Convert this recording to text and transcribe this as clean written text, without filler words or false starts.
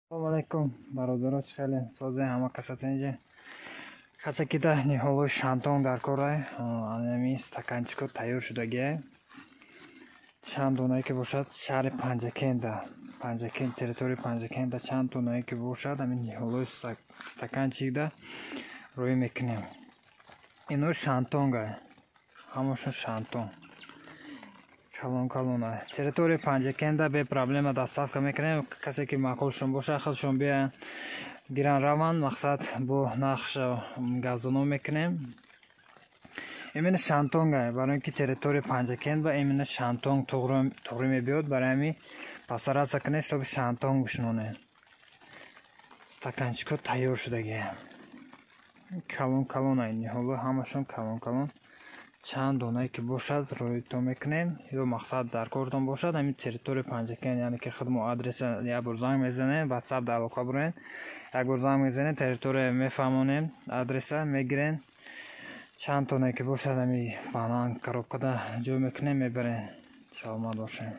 Assalomu alaykum бародаро, чӣ хеле? Созаи ҳама касатинҷа касакида ниҳолои шантон дар корай. Анами стаканчико тайёр шудагия. Чанд донае ки бошад шаҳри Панҷакенда, территорияи Панҷакенда чанд донае ки бошад, ҳамин ниҳолои стаканчикда рӯй мекунем. Ино шантонга, ҳамашон шантон. Калон. Территорияи Панҷакенда бе проблема доставка мекунем. Касе ки маъқулшон боша, худшон биян гиран раванд, мақсад бо нақша газоно мекунем. Именно шантонга, барои ки территорияи Панҷакенда именно шантон туғри мебиёд, барои ҳамин пасаратса кунем, чтобы шантон бишнонем. Стаканчико тайёр шудагия. Калон айн ниҳоло, ҳамашон калон. Чанд донае ки бошад рӯйтон мекунем, ё мақсад дар кортон бошад, ҳамин территорияи Панҷакен, яъне ки худмо адреса як бор занг мезанем, WhatsApp дар алоқа бурен, як бор занг мезанем, территория мефаҳмонем, адреса мегирен. Чанд донае ки бошад ҳамин банан коробкада ҷой мекунем, мебарем. Саломат бошем.